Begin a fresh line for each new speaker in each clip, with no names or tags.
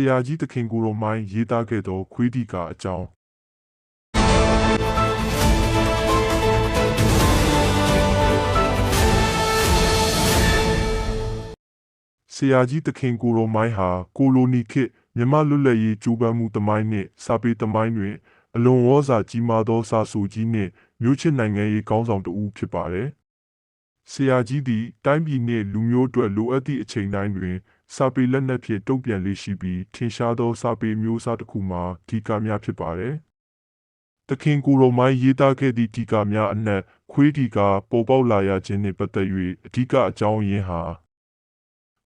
ရာကြီးသခင်ကိုတော်မိုင်းရေးသားခဲ့သောခွေးတီကာအကြောင်းဆရာကြီးသခင်ကိုတော်မိုင်းဟာကိုလိုနီခေတ်မြန်မာလွတ်လပ်ရေးကြိုးပမ်းမှုသမိုင်းနှင့်စာပေသမိုင်းတွင်အလွန်ဝေါ်စာကြီးမားသောစာဆိုကြီးနှင့်မျိုးချစ်နိုင်ငံရေးခေါင်းဆောင်တစ်ဦးဖြစ်ပါတယ်။ဆရာကြီးသည်တိုင်းပြည်နှင့်လူမျိုးအတွက်လိုအပ်သည့်အချိန်တိုင်းတွင်စာပေလက်နက်ဖြင့်တုံ့ပြန်လေ့ရှိပြီးထင်ရှားသောစာပေမျိုးစားတစ်ခုမှာဒီကာများဖြစ်ပါတယ်။သခင်ကိုတော်မိုင်းရေးသားခဲ့သည့်ဒီကာများအနက်ခွေးဒီကာပေါ်ပေါက်လာရခြင်းနှင့်ပတ်သက်၍အဓိကအကြောင်းရင်းဟာ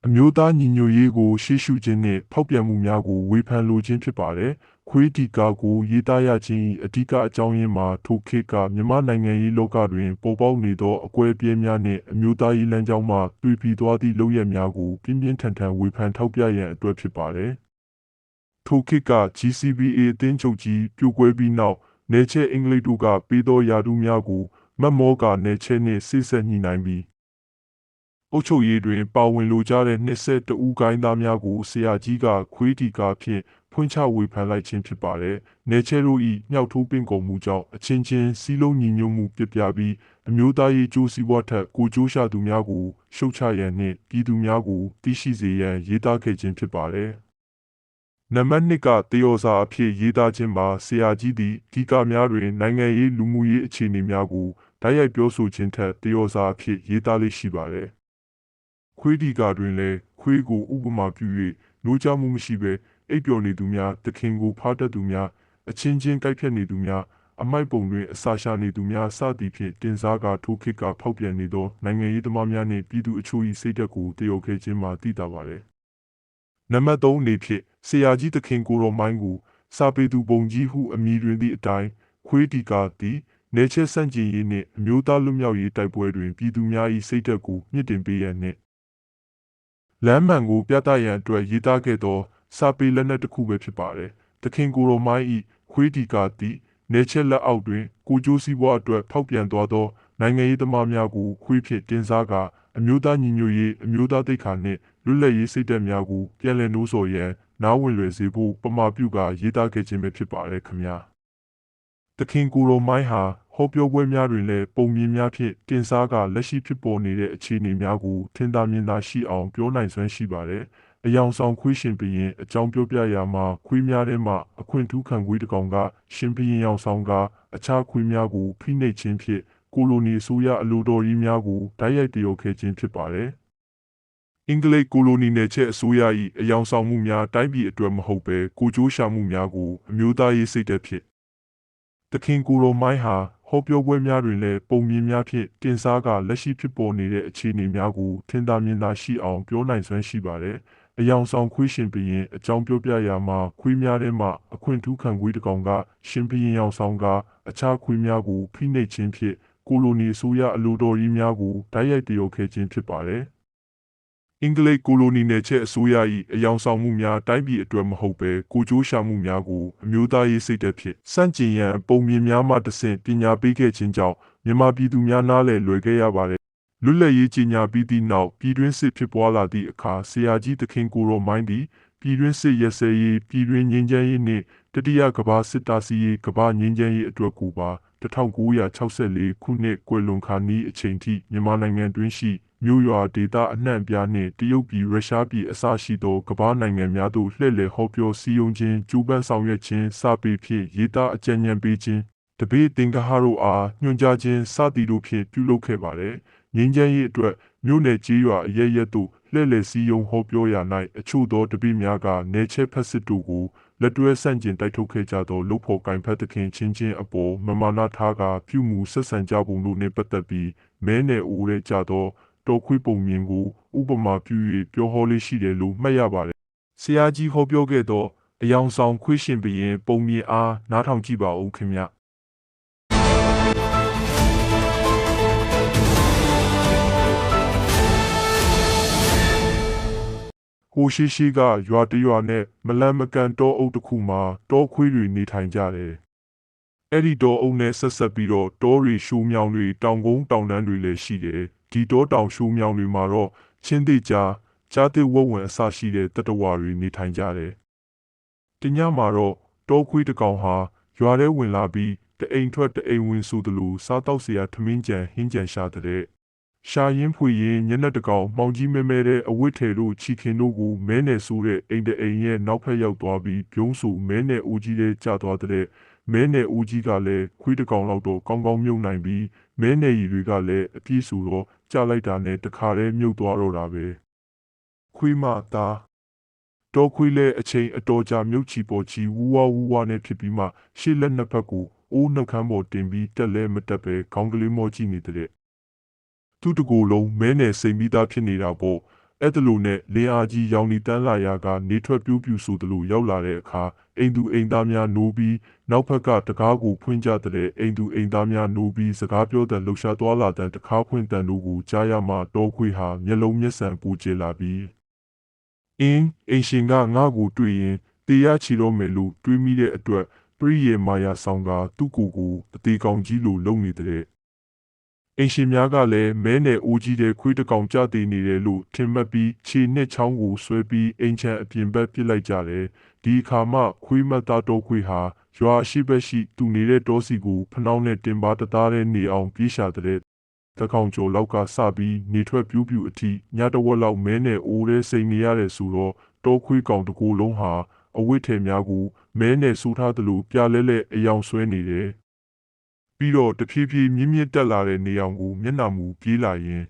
အမျိုးသားညီညွတ်ရေးကိုရှေ့ရှုခြင်းနှင့်ဖောက်ပြန်မှုများကိုဝေဖန်လိုခြင်းဖြစ်ပါတယ်။ခွေးဒီကာကိုရေးသားရခြင်းအဓိကအကြောင်းရင်းမှာထိုခေတ်ကမြန်မာနိုင်ငံရေးလောကတွင်ပေါ်ပေါက်နေသောအကွဲအပြဲများနှင့်အမျိုးသားရေးလမ်းကြောင်းမှတွေ့ပြီးသွားသည့်လုပ်ရပ်များကိုပြင်းပြင်းထန်ထန်ဝေဖန်ထောက်ပြရန်အတွက်ဖြစ်ပါတယ်။ထိုခေတ်က GCBA အသင်းချုပ်ကြီးပြိုကွဲပြီးနောက်နယ်ချဲအင်္ဂလိပ်တို့ကပေးသောယာတုများကိုမတ်မောကနယ်ချဲနှင့်ဆေးဆက်ညှိနှိုင်းပြီးအုပ်ချုပ်ရေးတွင်ပါဝင်လိုကြတဲ့နှစ်ဆက်တဦးကိုင်းသားများကိုဆရာကြီးကခွေးတီကာဖြင့်ဖွင့်ချဝေဖန်လိုက်ခြင်းဖြစ်ပါတယ်။နယ်ချဲတို့၏မြောက်ထိုးပင်ကုန်မှုကြောင့်အချင်းချင်းစီးလုံးညီညွတ်မှုပြပြပြီးအမျိုးသားရေးကြိုးစည်းဝါးထက်ကိုကြိုးရှာသူများကိုရှုတ်ချရန်နှင့်ပြည်သူများကိုသိရှိစေရန်ရေးသားခဲ့ခြင်းဖြစ်ပါတယ်။နံပါတ်2ကတယောစာအဖြစ်ရေးသားခြင်းမှာဆရာကြီးသည်ဒီကာများတွင်နိုင်ငံရေးလူမှုရေးအခြေအနေများကိုတိုက်ရိုက်ပြောဆိုခြင်းထက်တယောစာအဖြစ်ရေးသားလေးရှိပါတယ်။ခွေးဒီကာတွင်လည်းခွေးကိုဥပမာပြု၍နိုးကြမှုမရှိဘဲအိပ်ပျော်နေသူများသခင်ကိုဖားတတ်သူများအချင်းချင်းကြိုက်ဖြတ်နေသူများအမိုက်ပုံတွင်အစာရှာနေသူများစသည်ဖြင့်တင်စားကထိုခေတ်ကဖောက်ပြန်နေသောနိုင်ငံရေးသမားများနှင့်ပြည်သူအချို့၏စိတ်ဓာတ်ကိုတည်ခဲ့ခြင်းမှာသိသာပါသည်။နံပါတ်3အနေဖြင့်ဆရာကြီးသခင်ကိုတော်မိုင်းကိုစာပေသူပုံကြီးဟုအမည်တွင်သည့်အတိုင်းခွေးဒီကာသည်နယ်ချဲဆန့်ကျင်ရေးနှင့်အမျိုးသားလွတ်မြောက်ရေးတိုက်ပွဲတွင်ပြည်သူများ၏စိတ်ဓာတ်ကိုမြင့်တင်ပေးရန်နှင့်လမ်းမှန်ကိုပြသရန်အတွက်ရေးသားခဲ့သောစာပေလက်နက်တစ်ခုပဲဖြစ်ပါတယ်။သခင်ကိုတော်မိုင်း၏ခွေးဒီကာသည်နယ်ချဲလက်အောက်တွင်ကိုကျိုးစည်းပွားအတွက်ဖောက်ပြန်သွားသောနိုင်ငံရေးသမားများကိုခွေးဖြင့်တင်စားကာအမျိုးသားညီညွတ်ရေးအမျိုးသားသိက္ခာနှင့်လွတ်လပ်ရေးစိတ်ဓာတ်များကိုပြန်လည်နှိုးဆော်ရန်နားဝင်လွယ်စေဖို့ပမာပြုကာရေးသားခဲ့ခြင်းပဲဖြစ်ပါတယ်ခင်ဗျာ။သခင်ကိုတော်မိုင်းဟာဟောပြောပွဲများတွင်လည်းပုံမြင်များဖြင့်တင်စားကလက်ရှိဖြစ်ပေါ်နေတဲ့အခြေအနေများကိုထင်သာမြင်သာရှိအောင်ပြောနိုင်စွမ်းရှိပါတယ်။အယောင်ဆောင်ခွေးရှင်ဘရင်အကြောင်းပြောပြရာမှာခွေးများထဲမှအခွင့်ထူးခံခွေးတစ်ကောင်ကရှင်ဘရင်ယောင်ဆောင်ကအခြားခွေးများကိုဖိနှိပ်ခြင်းဖြင့်ကိုလိုနီအစိုးရအလိုတော်ကြီးများကိုတိုက်ရိုက်တည်ရောက်ခဲ့ခြင်းဖြစ်ပါတယ်။အင်္ဂလိပ်ကိုလိုနီနယ်ချဲအစိုးရ၏အယောင်ဆောင်မှုများတိုင်းပြည်အတွက်မဟုတ်ဘဲကိုကျိုးရှာမှုများကိုအမျိုးသားရေးစိတ်ဓာတ်ဖြင့်သခင်ကိုတော်မိုင်းဟာဟောပြောပွဲများတွင်လည်းပုံမြင်များဖြင့်တင်စားကလက်ရှိဖြစ်ပေါ်နေတဲ့အခြေအနေများကိုထင်သာမြင်သာရှိအောင်ပြောနိုင်စွမ်းရှိပါတယ်။အယောင်ဆောင်ခွေးရှင်ဘရင်အကြောင်းပြောပြရာမှာခွေးများထဲမှအခွင့်ထူးခံခွေးတစ်ကောင်ကရှင်ဘရင်ယောင်ဆောင်ကအခြားခွေးများကိုဖိနှိပ်ခြင်းဖြင့်ကိုလိုနီအစိုးရအလိုတော်ကြီးများကိုတိုက်ရိုက်တည်ရောက်ခဲ့ခြင်းဖြစ်ပါတယ်။အင်္ဂလိပ်ကိုလိုနီနယ်ချဲအစိုးရ၏အယောင်ဆောင်မှုများတိုင်းပြည်အတွက်မဟုတ်ဘဲကိုကျိုးရှာမှုများကိုအမျိုးသားရေးစိတ်ဓာတ်ဖြင့်စန့်ကျင်ရန်ပုံမြင်များမှတဆင့်ပညာပေးခဲ့ခြင်းကြောင့်မြန်မာပြည်သူများနားလည်လွယ်ခဲ့ရပါတယ်။လွတ်လပ်ရေးကြီးညာပြီးသည့်နောက်ပြည်တွင်းစစ်ဖြစ်ပွားလာသည့်အခါဆရာကြီးသခင်ကိုတော်မိုင်းသည်ပြည်တွင်းစစ်ရက်စဲရေးပြည်တွင်းငြိမ်းချမ်းရေးနှင့်တတိယကမ္ဘာစစ်တာစီရေးကမ္ဘာငြိမ်းချမ်းရေးအတွက်ကိုပါ1964ခုနှစ်ကွယ်လွန်ခါနီးအချိန်ထိမြန်မာနိုင်ငံတွင်းရှိမြို့ရွာဒေသအနှံ့အပြားနှင့်တရုတ်ပြည်ရုရှားပြည်အစရှိသောကမ္ဘာနိုင်ငံများသို့လှည့်လည်ဟောပြောစည်းရုံးခြင်းကြိုးပမ်းဆောင်ရွက်ခြင်းစာပေဖြင့်ရေးသားအကြံဉာဏ်ပေးခြင်းတပည့်သင်္ဃဟတို့အားညွှန်ကြားခြင်းစသည်တို့ဖြင့်ပြုလုပ်ခဲ့ပါတယ်။ငြိမ်းချမ်းရေးအတွက်မြို့နယ်ကျေးရွာအရပ်ရပ်သို့လှည့်လည်စည်းရုံးဟောပြောရာ၌အချို့သောတပည့်များကနယ်ချဲဖက်စစ်တို့ကိုလက်တွဲဆန့်ကျင်တိုက်ထုတ်ခဲ့ကြသောလုဖော်ကိုင်ဖက်သခင်ချင်းချင်းအပေါ်မမာနထားကာပြုမှုဆက်ဆံကြပုံတို့နှင့်ပတ်သက်ပြီးမဲနယ်အိုရဲကြသောတော်ခွေးပုံမြင်ကိုဥပမာပြု၍ပြောဟောလေးရှိတယ်လို့မှတ်ရပါတယ်။ဆရာကြီးဟောပြောခဲ့သောအယောင်ဆောင်ခွေးရှင်ဘရင်ပုံမြင်အားနားထောင်ကြည့်ပါဦးခင်ဗျ။ဟိုရှိကရွာတရွာနဲ့မလန်မကန်တောအုပ်တစ်ခုမှာတောခွေးတွေနေထိုင်ကြတယ်။အဲ့ဒီတောအုပ်နဲ့ဆက်ပြီးတော့တောတွေရှိုးမြောင်တွေတောင်ကုန်းတောင်တန်းတွေလည်းရှိတယ်။ဒီတောတောင်ရှိုးမြောင်တွေမှာတော့ချင်းသေးကြားသစ်ဝက်ဝင်အစရှိတဲ့တတဝါတွေနေထိုင်ကြတယ် တညမှာတော့တောခွေးတစ်ကောင်ဟာရွာထဲဝင်လာပြီးတအိမ်ထွက်တအိမ်ဝင်ဆိုသလိုစားတောက်เสียထမင်းကြံဟင်းကြံရှာတဲ့ရှာရင်းဖွေရင်ညနေတကောင်မှောင်ကြီးမဲမဲတဲ့အဝတ်ထဲတို့ချီခင်တို့ကိုမဲနယ်ဆိုတဲ့အိမ်တအိမ်ရဲ့နောက်ဖက်ရောက်သွားပြီးပြုံးဆူမဲနယ်ဦးကြီးတဲ့ကြာသွားတဲ့မဲနယ်ဦးကြီးကလည်းခွေးတစ်ကောင်လောက်တော့ကောင်းကောင်းမြုပ်နိုင်ပြီးမဲနယ်ရီတွေကလည်းအပြည့်စုံတော့ကြာလိုက်တာနဲ့တခါတည်းမြုပ်သွားတော့တာပဲခွေးမသားတောခွေးလဲအချိန်အတော်ကြာမြုပ်ချီပေါ်ချီဝူဝါနဲ့ဖြစ်ပြီးမှရှေ့လက်နှစ်ဖက်ကိုအိုးနှုတ်ခမ်းပေါ်တင်ပြီးတက်လဲမတက်ပဲခေါင်းကလေးမောကြည့်နေတဲ့သူ့တကူလုံးမဲနယ်စိမ်ပြီးသားဖြစ်နေတာပေါ့အဲ့တလူနဲ့လင်းအားကြီးရောင်နီတန်းလာရာကနေထွက်ပြူးဆိုသလိုရောက်လာတဲ့အခါအိမ်သူအိမ်သားများနိုးပြီးနောက်ဖက်ကတကားကိုဖွင့်ကြတဲ့အိမ်သူအိမ်သားများနိုးပြီးစကားပြောတဲ့လှူရှာသွားလာတဲ့တကားဖွင့်တဲ့တို့ကိုကြားရမှတောခွေးဟာမျက်လုံးမျက်စံပူကျလာပြီးအိမ်ရှင်ကငါ့ကိုတွေ့ရင်တေရချီတော့မယ်လို့တွေးမိတဲ့အတွက်ပရိယေမာယာဆောင်ကသူ့ကိုအသေးကောင်ကြီးလိုလုံနေတဲ့အိမ်ရှင်များကလည်းမဲနယ်အိုးကြီးတဲ့ခွေးတစ်ကောင်ကြတည်နေတယ်လို့ထင်မှတ်ပြီးခြေနဲ့ချောင်းကိုဆွဲပြီးအိမ်ချမ်းအပြင်ဘက်ပစ်လိုက်ကြတယ်ဒီအခါမှခွေးမသားတော်ခွေးဟာရွာရှိဘက်ရှိသူနေတဲ့တောစီကိုဖနှောင်းနဲ့တင်ပါတသားတဲ့နေအောင်ပြေးရှာတဲ့တကောင်ကျော်လောက်ကစပြီးနေထွက်ပြူးအထိညတဝက်လောက်မဲနယ်အိုးတဲ့စိန်နေရတယ်ဆိုတော့တောခွေးကောင်တကူလုံးဟာအဝိထဲများကိုမဲနယ်ဆူထားသလိုပြလဲအယောင်ဆွဲနေတယ်ပြီးတော့တဖြည်းဖြည်းမြင့်တက်လာတဲ့နေအောင်ကိုမျက်နှာမူပြေးလာရင်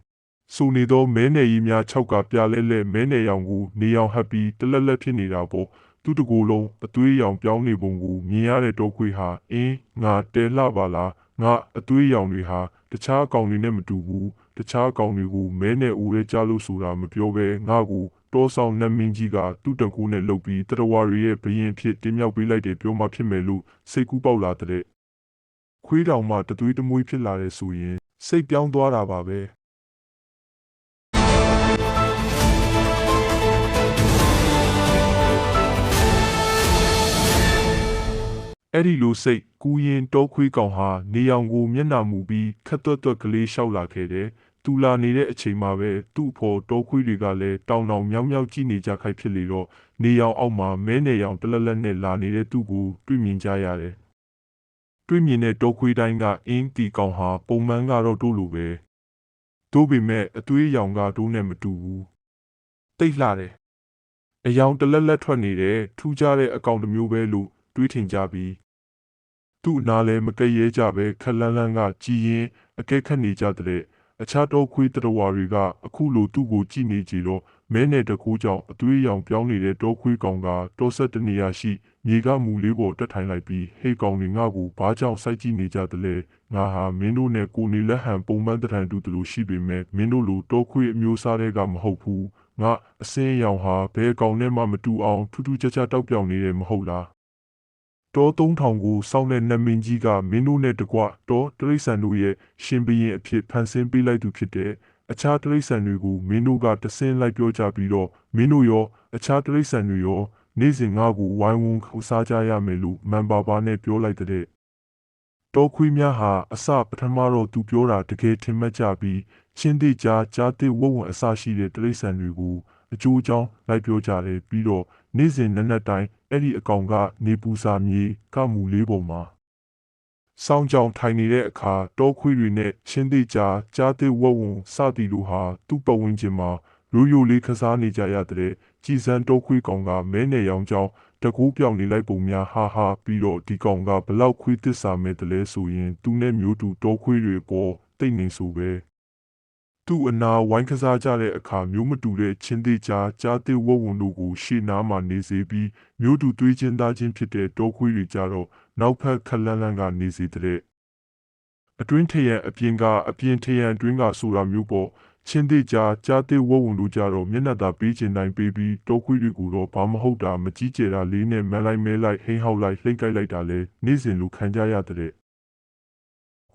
ဆိုနေသောမဲနယ်ကြီးများ6ကပြလဲမဲနယ်ရောင်ကိုနေအောင်ဟပ်ပြီးတလက်ဖြစ်နေတာပေါ့သူ့တကူလုံးအသွေးရောင်ပြောင်းနေပုံကိုမြင်ရတဲ့တောခွေးဟာငါတဲလှပါလားငါအသွေးရောင်တွေဟာတခြားအကောင်တွေနဲ့မတူဘူးတခြားအကောင်တွေကိုမဲနယ်ဦးရဲကြားလို့ဆိုတာမပြောဘဲငါကိုတောဆောင်နတ်မင်းကြီးကသူ့တကူနဲ့လှုပ်ပြီးတရဝရီရဲ့ဘရင်ဖြစ်တင်မြောက်ပေးလိုက်တယ်ပြောမှဖြစ်မယ်လို့စိတ်ကူးပေါက်လာတဲ့ခွေးတောင်မှတသွေးတမွေးဖြစ်လာတယ်ဆိုရင်စိတ်ပြောင်းသွားတာပါပဲအဲ့ဒီလိုစိတ်ကူးရင်တောခွေးကောင်ဟာနေရောင်ကိုမျက်နှာမူပြီးခက်သွက်ကလေးလျှောက်လာခဲ့တယ်သူလာနေတဲ့အချိန်မှာပဲသူ့အဖော်တောခွေးတွေကလည်းတောင်မြောက်ကြည့်နေကြခိုက်ဖြစ်လေတော့နေရောင်အောက်မှာမဲနေရောင်တလက်နဲ့လာနေတဲ့သူ့ကိုတွေ့မြင်ကြရတယ်တွေ့မြင်တဲ့တောခွေးတိုင်းကအင်းတီကောင်ဟာပုံမှန်ကတော့တို့လိုပဲတို့ပေမဲ့အသွေးရောင်ကတို့နဲ့မတူဘူးတိတ်လှတယ်အယောင်တလက်ထွက်နေတဲ့ထူးခြားတဲ့အကောင်တစ်မျိုးပဲလို့တွေးထင်ကြပြီးသူ့နားလည်းမကဲရဲကြပဲခက်လန်းကကြည်ရင်အကဲခတ်နေကြတဲ့အခြားတောခွေးတရဝါတွေကအခုလိုသူ့ကိုကြည့်နေကြတော့မဲနယ်တကူကြောင့်အသွေးရောင်ပြောင်းနေတဲ့တောခွေးကောင်ကတောဆက်တနေရာရှိမြေကမူလေးပေါ်တက်ထိုင်လိုက်ပြီးဟေးကောင်တွေငါ့ကိုဘာကြောင့်စိုက်ကြည့်နေကြသလဲငါဟာမင်းတို့နဲ့ကိုနေလက်ဟန်ပုံမှန်တရံတူတလို့ရှိပေမဲ့မင်းတို့လိုတောခွေးအမျိုးစားတွေကမဟုတ်ဘူးငါအစင်းရောင်ဟာဘဲကောင်နဲ့မှမတူအောင်ထူးထူးခြားခြားတောက်ပြောင်နေတယ်မဟုတ်လားတော3000ကိုစောင့်တဲ့နတ်မင်းကြီးကမင်းတို့နဲ့တကွတောတရိษံတို့ရဲ့ရှင်ဘရင်အဖြစ်ဖန်ဆင်းပေးလိုက်သူဖြစ်တဲ့အခြားတရိษံတွေကိုမင်းတို့ကတဆင်းလိုက်ပြောကြပြီးတော့မင်းတို့ရောအခြားတရိษံတွေရောနေ့စဉ်ငါ့ကိုဝိုင်းဝန်းခစားကြရမယ်လို့မန်ပါနဲ့ပြောလိုက်တဲ့တောခွေးများဟာအစပထမတော့သူပြောတာတကယ်ထင်မှတ်ကြပြီးချင်းသေးကြားသေးဝုံအစရှိတဲ့တရိษံတွေကိုအကျိုးအကြောင်းလိုက်ပြောကြတယ်ပြီးတော့နေ့စဉ်နက်တိုင်းအဲ့ဒီအကောင်ကနေပူစာမြေကမူလေးပေါ်မှာစောင်းကြောင်ထိုင်နေတဲ့အခါတောခွေးတွေနဲ့ချင်းသေးကြားသေးဝုံစသည်တို့ဟာသူ့ပတ်ဝန်းကျင်မှာရိုးလေးခစားနေကြရတဲ့ကြည်စံတောခွေးကောင်ကမဲနယ်ရောင်ကြောင်တကူပြောင်နေလိုက်ပုံများဟာပြီးတော့ဒီကောင်ကဘလောက်ခွေးသစ္စာမဲ့တလဲဆိုရင်သူနဲ့မျိုးတူတောခွေးတွေပေါ်တိတ်နေဆိုပဲသူ့အနာဝိုင်းကစားကြတဲ့အခါမျိုးမတူတဲ့ချင်းသေးကြားသေးဝုံတို့ကိုရှေ့နားမှာနေစေပြီးမျိုးတူသွေးချင်းသားချင်းဖြစ်တဲ့တောခွေးတွေကြတော့နောက်ဖက်ခလန်းကနေစေတဲ့အတွင်းထရံအပြင်ထရံအတွင်းကဆိုတာမျိုးပေါ့ချင်းသေးကြားသေးဝုံတို့ကြတော့မျက်နှာသာပေးချင်တိုင်းပေးပြီးတောခွေးတွေကိုတော့ဘာမဟုတ်တာမကြီးကျယ်တာလေးနဲ့မန်လိုက်မဲလိုက်ဟိန်းဟောက်လိုက်လှိမ့်ကြိုက်လိုက်တာလဲနေ့စဉ်လိုခံကြရတဲ့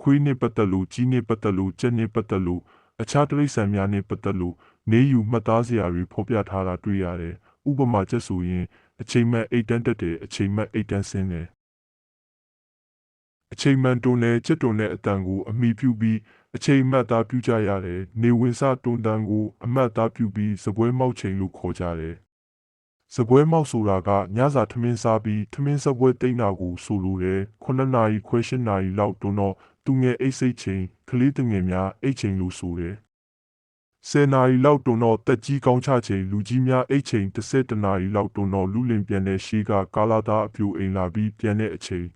ခွေးနဲ့ပတ်သက်လို့ကြီးနဲ့ပတ်သက်လို့ကြက်နဲ့ပတ်သက်လို့အခြားတရိษံများနဲ့ပတ်သက်လို့နေယူမှတ်သားစရာတွေဖော်ပြထားတာတွေ့ရတယ်။ဥပမာချက်ဆိုရင်အချိန်မှန်အိတ်တန်းတက်တယ်အချိန်မှန်အိတ်တန်းဆင်းတယ်။အချိန်မှန်တွန်းတဲ့ချက်တွန်းတဲ့အတန်ကိုအမိပြုပြီးအချိန်မှတ်သားပြုကြရတယ်။နေဝင်စတွန်းတန်းကိုအမှတ်သားပြုပြီးစပွဲမောက်ချိန်လို့ခေါ်ကြတယ် စပွဲမောက်ဆိုတာကညစာထမင်းစားပြီးထမင်းစပွဲတိတ်နာကိုဆိုလိုတယ်9နာရီခွဲ10နာရီလောက်တွန်းတော့သူငယ်အိတ်စိတ်ချိန်ကလေးတငယ်များအိတ်ချိန်လို့ဆိုတယ်10နာရီလောက်တွန်းတော့တက်ကြီးကောင်းချချိန်လူကြီးများအိတ်ချိန်10နာရီလောက်တွန်းတော့လူလင်ပြန်တဲ့ရှေးကကာလာသားအပြူအိမ်လာပြီးပြန်တဲ့အချိန်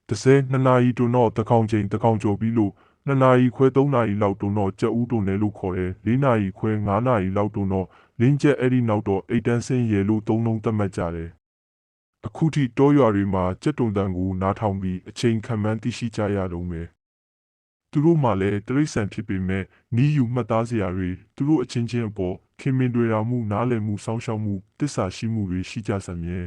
12နာရီတွန်းတော့တကောင်ချိန်တကောင်ကျော်ပြီးလို့2နာရီခွဲ3နာရီလောက်တွန်းတော့ကြက်ဦးတွန်းတယ်လို့ခေါ်တယ်4နာရီခွဲ5နာရီလောက်တွန်းတော့လင်းကျက်အဲ့ဒီနောက်တော့အိတ်တန်းစင်းရဲလို့သုံးလုံးသတ်မှတ်ကြတယ်အခုထိတောရွာတွေမှာကြက်တုံတန်ကိုနားထောင်ပြီးအချိန်ခံမှန်းသိရှိကြရတော့မယ်သူတို့မှလည်းတရိษံဖြစ်ပေမဲ့နီးယူမှတ်သားစရာတွေသူတို့အချင်းချင်းအပေါ်ခင်မင်တွေတော်မှုနားလည်မှုစောင့်ရှောက်မှုတစ္ဆာရှိမှုတွေရှိကြစမြဲ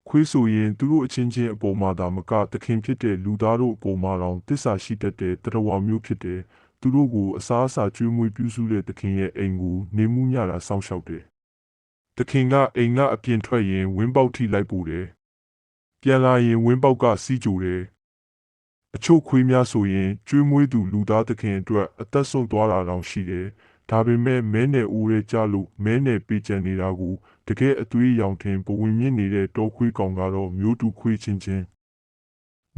ခွေးဆိုရင်သူတို့အချင်းချင်းအပေါ်မှာသာမကတခင်ဖြစ်တဲ့လူသားတို့အပေါ်မှာတောင်တစ္ဆာရှိတတ်တဲ့တရဝါမျိုးဖြစ်တဲ့သူတို့ကိုအစားအစာကျွေးမွေးပြုစုတဲ့တခင်ရဲ့အိမ်ကိုနေမှုညတာစောင့်ရှောက်တယ်တခင်ကအိမ်ကအပြင်ထွက်ရင်ဝင်းပေါက်ထိလိုက်ပို့တယ်ပြန်လာရင်ဝင်းပေါက်ကစီးကြိုတယ်အချို့ခွေးများဆိုရင်ကျွေးမွေးသူလူသားတခင်အတွက်အသက်ဆုံးသွားတာတောင်ရှိတယ်ဒါပေမဲ့မဲနယ်ဦးရဲကြလို့မဲနယ်ပေးချင်နေတာကိုတကယ်အသွေးရောင်ထင်ပဝင်မြင့်နေတဲ့တောခွေးကောင်ကတော့မျိုးတူခွေးချင်း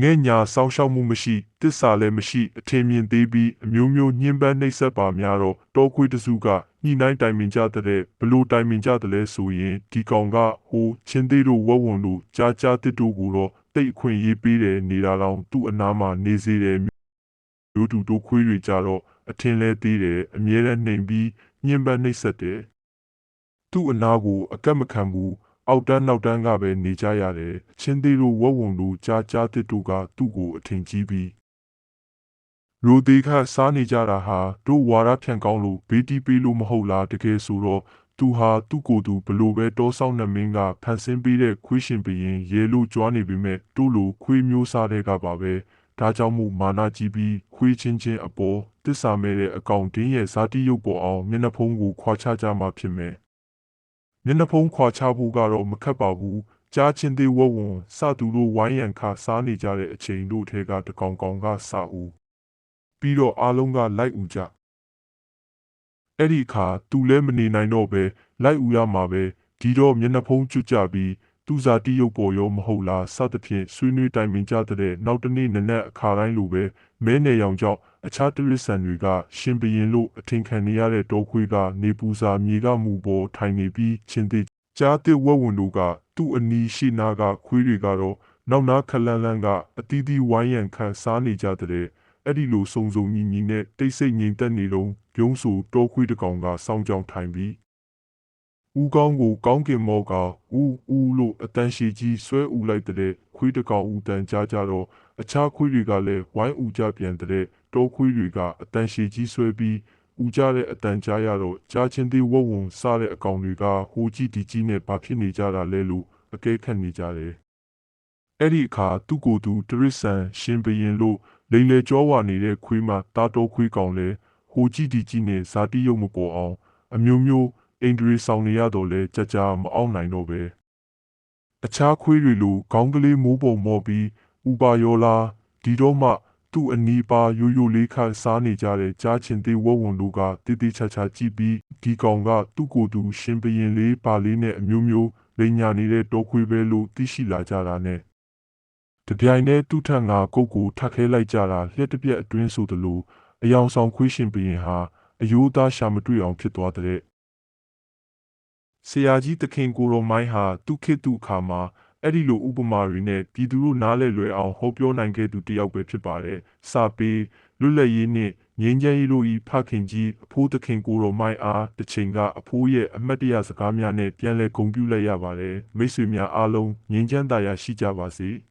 ငဲ့ညာစောင့်ရှောက်မှုမရှိတစ္ဆာလည်းမရှိအထင်မြင်သေးပြီးအမျိုးမျိုးညှဉ်းပန်းနှိပ်စက်ပါများတော့တောခွေးတစုကညှိနှိုင်းတိုင်ပင်ကြတဲ့ဘလို့တိုင်ပင်ကြတယ်လဲဆိုရင်ဒီကောင်ကဟိုချင်းသေးတို့ဝက်ဝံတို့ကြားကြားတစ်တို့ကိုတော့တိတ်အခွင့်ရေးပေးတယ်နေတာတော့သူ့အနားမှာနေစေတယ်မျိုးတူတို့ခွေးတွေကြတော့အထင်လဲသေးတယ်အမြဲတမ်းနှိမ်ပြီးညှဉ်းပန်းနှိပ်စက်တယ်သူ့အနာကိုအကက်မခံဘူးအောက်တန်းနောက်တန်းကပဲနေကြရတယ်ချင်းသေးတို့ဝက်ဝံတို့ကြားကြားတစ်တို့ကသူ့ကိုအထင်ကြီးပြီးရိုသေးခစားနေကြတာဟာတို့ဝါရဖြန့်ကောင်းလို့ဘေးတီးပေးလို့မဟုတ်လားတကယ်ဆိုတော့သူဟာသူ့ကိုယ်သူဘလို့ပဲတောဆောင်နှမင်းကဖန်ဆင်းပေးတဲ့ခွေးရှင်ပရင်ရဲလို့ကြွားနေပေမဲ့တို့လိုခွေးမျိုးစားတဲ့ကပါပဲဒါကြောင့်မို့မာနာကြီးပြီးခွေးချင်းအပေါ်တစ္ဆာမဲ့တဲ့အကောင်တင်းရဲ့ဇာတိရုပ်ပေါ်အောင်မျက်နှာဖုံးကိုခွာချကြမှာဖြစ်မယ်မျက်နှာဖုံးခွာချဖို့ကတော့မခက်ပါဘူးကြားချင်းသေးဝဝွန်စသူတို့ဝိုင်းရန်ခါစားနေကြတဲ့အချိန်တို့ထဲကတကောင်ကောင်ကစဦးပြီးတော့အားလုံးကလိုက်ဦးကြအဲ့ဒီအခါသူလည်းမနေနိုင်တော့ပဲလိုက်ဦးရမှာပဲဒီတော့မျက်နှာဖုံးကျွတ်ကြပြီးသူဇာတိရုပ်ပေါ်ရောမဟုတ်လားစသဖြင့်ဆွေးနွေးတိုင်ပင်ကြတဲ့နောက်တနေ့နနက်အခါတိုင်းလိုပဲမဲနယ်ရောင်ကြောင့်အခြားတရစ္ဆာန်တွေကရှင်ဘရင်လို့အထင်ခံနေရတဲ့တောခွေးကနေပူစာမြေကမူပေါ်ထိုင်နေပြီးချင်းသေးကြားတဲ့ဝက်ဝံတို့ကသူ့အနီးရှိနာကခွေးတွေကတော့နောက်နာခလန်းလန်းကအတီးတီးဝိုင်းရန်ခန့်စားနေကြတဲ့အဲ့ဒီလိုစုံစုံညီညီနဲ့တိတ်ဆိတ်ငြိမ်သက်နေတော့ပြုံးဆူတောခွေးတကောင်ကစောင်းကြောင်ထိုင်ပြီးဦးကောင်းကိုကောင်းကင်မောကဦးလို့အတန်ရှည်ကြီးဆွဲဦးလိုက်တဲ့ခွေးတကောင်ဦးတန်ကြားကြတော့အခြားခွေးတွေကလည်းဝိုင်းဦးကြပြန်တဲ့တောခွေးတွေကအတန်ရှည်ကြီးဆွဲပြီးဦးကြတဲ့အတန်ကြားရတော့ကြားချင်းသေးဝဝွန်စားတဲ့အကောင်တွေကဟိုကြီးဒီကြီးနဲ့ဘာဖြစ်နေကြတာလဲလို့အကဲခတ်နေကြတယ်အဲ့ဒီအခါသူ့ကိုယ်သူတရစ္ဆာန်ရှင်ဘရင်လို့လိန်လေကြောဝါနေတဲ့ခွေးမှတားတော်ခွေးကောင်လဲဟိုကြီးဒီကြီးနဲ့ဇာတိရုပ်မပေါ်အောင်အမျိုးမျိုးအင်ဒရီဆောင်နေရတော့လဲကြကြမအောင်နိုင်တော့ပဲအခြားခွေးတွေလိုခေါင်းကလေးမိုးပုံမော့ပြီးဥပါယောလားဒီတော့မှသူ့အနီးပါရိုးရိုးလေးခါစားနေကြတဲ့ကြားချင်းသေးဝဝွန်တို့ကတိတိချာချာကြည့်ပြီးဒီကောင်ကသူ့ကိုယ်သူရှင်ဘရင်လေးပါလေးနဲ့အမျိုးမျိုးလိန်ညာနေတဲ့တောခွေးပဲလို့သိရှိလာကြတာနဲ့တပြိုင်တည်းသူ့ထက်ငါကုတ်ကိုထပ်ခဲလိုက်ကြတာလျှက်တစ်ပြက်အတွင်းဆိုသလိုအယောင်ဆောင်ခွေးရှင်ဘရင်ဟာအယိုးသားရှာမတွေ့အောင်ဖြစ်သွားတဲ့ဆရာကြီးသခင်ကိုရောမိုင်းဟာသူခေတ်သူအခါမှာအဲ့ဒီလိုဥပမာတွေနဲ့ပြည်သူတို့နားလည်လွယ်အောင်ဟောပြောနိုင်ခဲ့သူတယောက်ပဲဖြစ်ပါတယ်။စာပေလွတ်လပ်ရေးနဲ့ငြိမ်းချမ်းရေးတို့ဤဖခင်ကြီးအဖိုးသခင်ကိုရောမိုင်းအားတစ်ချိန်ကအဖိုးရဲ့အမတ်တရစကားများနဲ့ပြန်လည်ဂုဏ်ပြုလိုက်ရပါတယ်။မိတ်ဆွေများအားလုံးငြိမ်းချမ်းသာရရှိကြပါစေ။